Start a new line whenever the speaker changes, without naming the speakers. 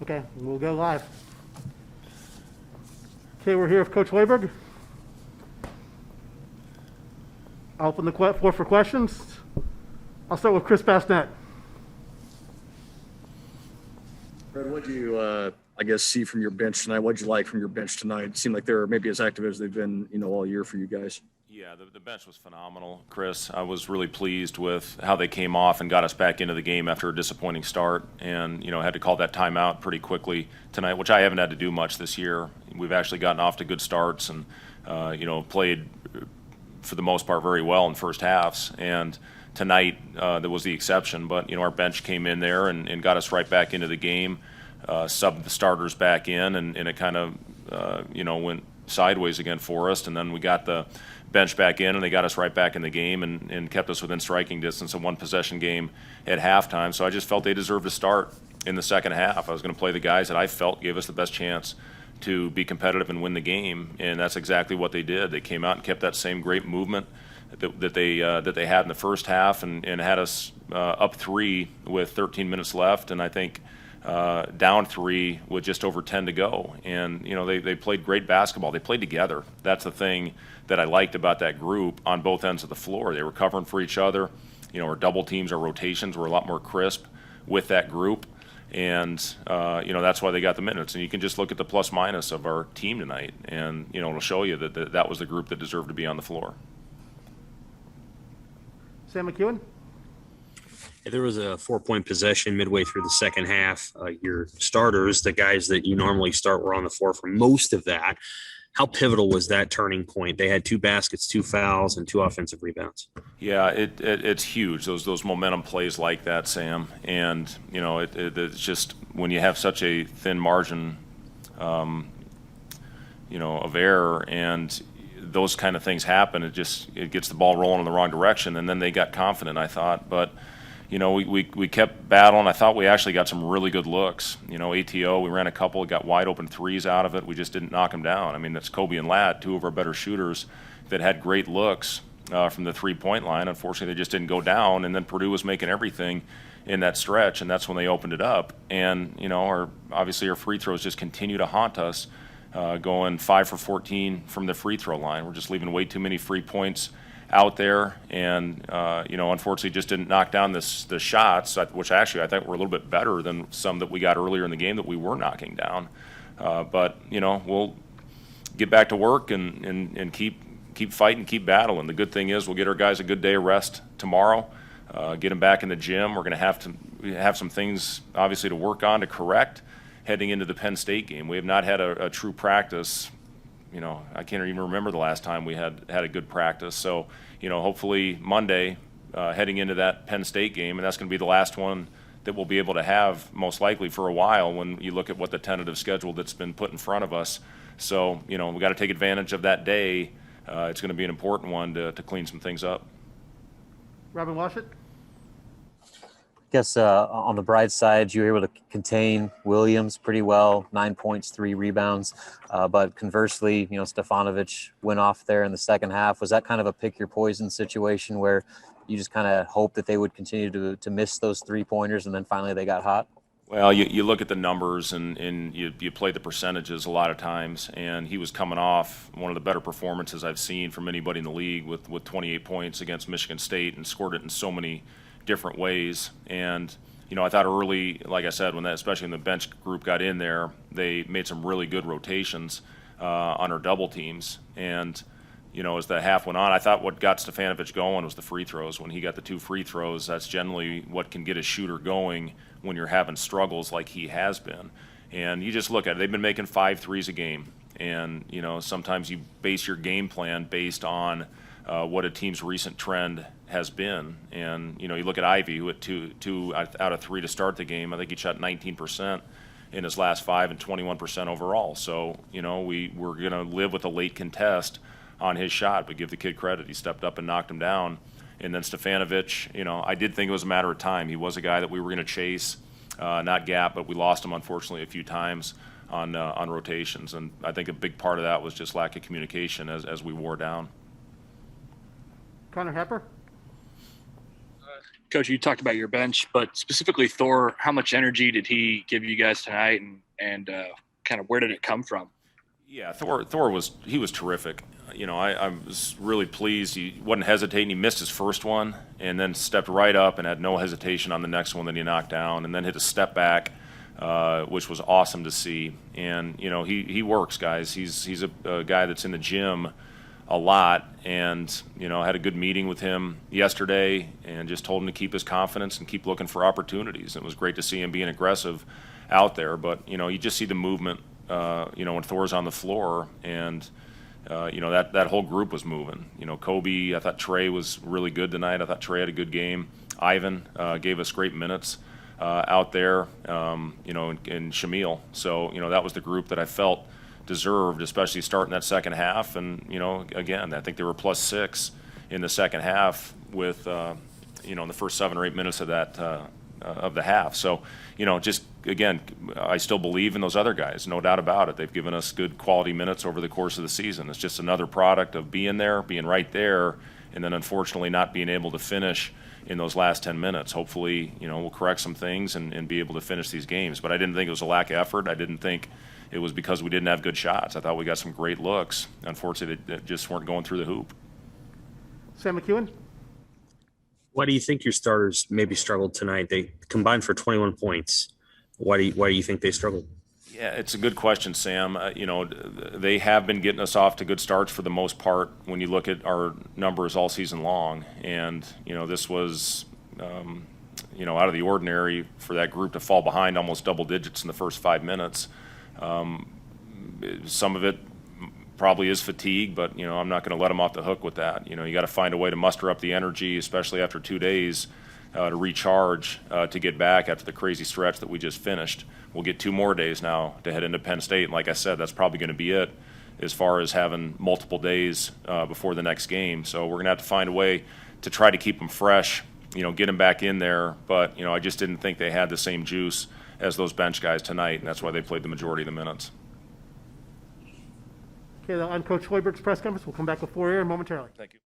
Okay, we'll go live. Okay, we're here with Coach Hoiberg. I'll open the floor for questions. I'll start with Chris Bassnett.
Fred, what did you, see from your bench tonight? What did you like from your bench tonight? It seemed like they're maybe as active as they've been, all year for you guys.
Yeah, the bench was phenomenal, Chris. I was really pleased with how they came off and got us back into the game after a disappointing start, and had to call that timeout pretty quickly tonight, which I haven't had to do much this year. We've actually gotten off to good starts and played for the most part very well in first halves, and tonight that was the exception. But our bench came in there and got us right back into the game, subbed the starters back in, and it kind of went sideways again for us, and then we got the bench back in and they got us right back in the game and kept us within striking distance, a one possession game at halftime. So I just felt they deserved to start in the second half. I was going to play the guys that I felt gave us the best chance to be competitive and win the game, and that's exactly what they did. They came out and kept that same great movement that they had in the first half, and had us up 3 with 13 minutes left, and I think down 3 with just over 10 to go. And they played great basketball. They played together. That's the thing that I liked about that group on both ends of the floor. They were covering for each other. Our double teams, our rotations were a lot more crisp with that group, and that's why they got the minutes. And you can just look at the plus minus of our team tonight, and it'll show you that was the group that deserved to be on the floor.
Sam McEwen.
There was a 4-point possession midway through the second half. Your starters, the guys that you normally start, were on the floor for most of that. How pivotal was that turning point? They had 2 baskets, 2 fouls, and 2 offensive rebounds.
Yeah, it's huge, those momentum plays like that, Sam. And, it's just when you have such a thin margin, of error, and those kind of things happen, it gets the ball rolling in the wrong direction. And then they got confident, I thought. But we kept battling. I thought we actually got some really good looks. ATO, we ran a couple, got wide open threes out of it. We just didn't knock them down. I mean, that's Kobe and Ladd, 2 of our better shooters that had great looks from the 3-point line. Unfortunately, they just didn't go down. And then Purdue was making everything in that stretch, and that's when they opened it up. And, obviously our free throws just continue to haunt us, going 5 for 14 from the free throw line. We're just leaving way too many free points out there, and unfortunately just didn't knock down the shots, which actually I think were a little bit better than some that we got earlier in the game that we were knocking down. But we'll get back to work and keep fighting, keep battling. The good thing is we'll get our guys a good day of rest tomorrow, get them back in the gym. We're going to have some things obviously to work on to correct heading into the Penn State game. We have not had a true practice. I can't even remember the last time we had a good practice. So, hopefully Monday, heading into that Penn State game, and that's going to be the last one that we'll be able to have most likely for a while when you look at what the tentative schedule that's been put in front of us. So, we got to take advantage of that day. It's going to be an important one to clean some things up.
Robin Washut.
I guess on the bright side, you were able to contain Williams pretty well, 9 points, 3 rebounds. But conversely, Stefanovic went off there in the second half. Was that kind of a pick your poison situation where you just kind of hoped that they would continue to miss those 3-pointers, and then finally they got hot?
Well, you look at the numbers and you play the percentages a lot of times, and he was coming off one of the better performances I've seen from anybody in the league with 28 points against Michigan State, and scored it in so many different ways. And I thought early, like I said, especially when the bench group got in there, they made some really good rotations on our double teams. And as the half went on, I thought what got Stefanovic going was the free throws. When he got the 2 free throws, that's generally what can get a shooter going when you're having struggles like he has been. And you just look at it, they've been making 5 threes a game. And sometimes you base your game plan based on what a team's recent trend has been. And you look at Ivy, who had two out of 3 to start the game. I think he shot 19% in his last 5 and 21% overall. So we're going to live with a late contest on his shot, but give the kid credit. He stepped up and knocked him down. And then Stefanovic, I did think it was a matter of time. He was a guy that we were going to chase, not gap, but we lost him unfortunately a few times on rotations. And I think a big part of that was just lack of communication as we wore down.
Connor Hepper.
Coach, you talked about your bench, but specifically Thor, how much energy did he give you guys tonight, and kind of where did it come from?
Yeah, Thor was terrific. You know, I was really pleased. He wasn't hesitating. He missed his first one and then stepped right up and had no hesitation on the next one that he knocked down, and then hit a step back, which was awesome to see. And you know, he works, guys. He's a guy that's in the gym a lot, and you know, I had a good meeting with him yesterday and just told him to keep his confidence and keep looking for opportunities. It was great to see him being aggressive out there, but you know, you just see the movement. You know, when Thor's on the floor, and you know, that whole group was moving. You know, Kobe, I thought Trey was really good tonight. I thought Trey had a good game. Ivan gave us great minutes out there. You know, and Shamil. So you know, that was the group that I felt deserved, especially starting that second half. And you know, again, I think they were +6 in the second half with you know, in the first 7 or 8 minutes of that of the half. So you know, just again, I still believe in those other guys, no doubt about it. They've given us good quality minutes over the course of the season. It's just another product of being there, being right there, and then unfortunately not being able to finish in those last 10 minutes. Hopefully, you know, we'll correct some things and be able to finish these games. But I didn't think it was a lack of effort. I didn't think it was because we didn't have good shots. I thought we got some great looks. Unfortunately, that just weren't going through the hoop.
Sam McEwen?
Why do you think your starters maybe struggled tonight? They combined for 21 points. Why do you think they struggled?
Yeah, it's a good question, Sam. You know, they have been getting us off to good starts for the most part when you look at our numbers all season long. And, you know, this was, you know, out of the ordinary for that group to fall behind almost double digits in the first 5 minutes. Some of it probably is fatigue, but, you know, I'm not going to let them off the hook with that. You know, you got to find a way to muster up the energy, especially after 2 days, to recharge, to get back after the crazy stretch that we just finished. We'll get 2 more days now to head into Penn State. And like I said, that's probably going to be it as far as having multiple days before the next game. So we're going to have to find a way to try to keep them fresh, you know, get them back in there. But, you know, I just didn't think they had the same juice as those bench guys tonight, and that's why they played the majority of the minutes.
Okay, on Coach Hoiberg's press conference. We'll come back with 4 here momentarily.
Thank you.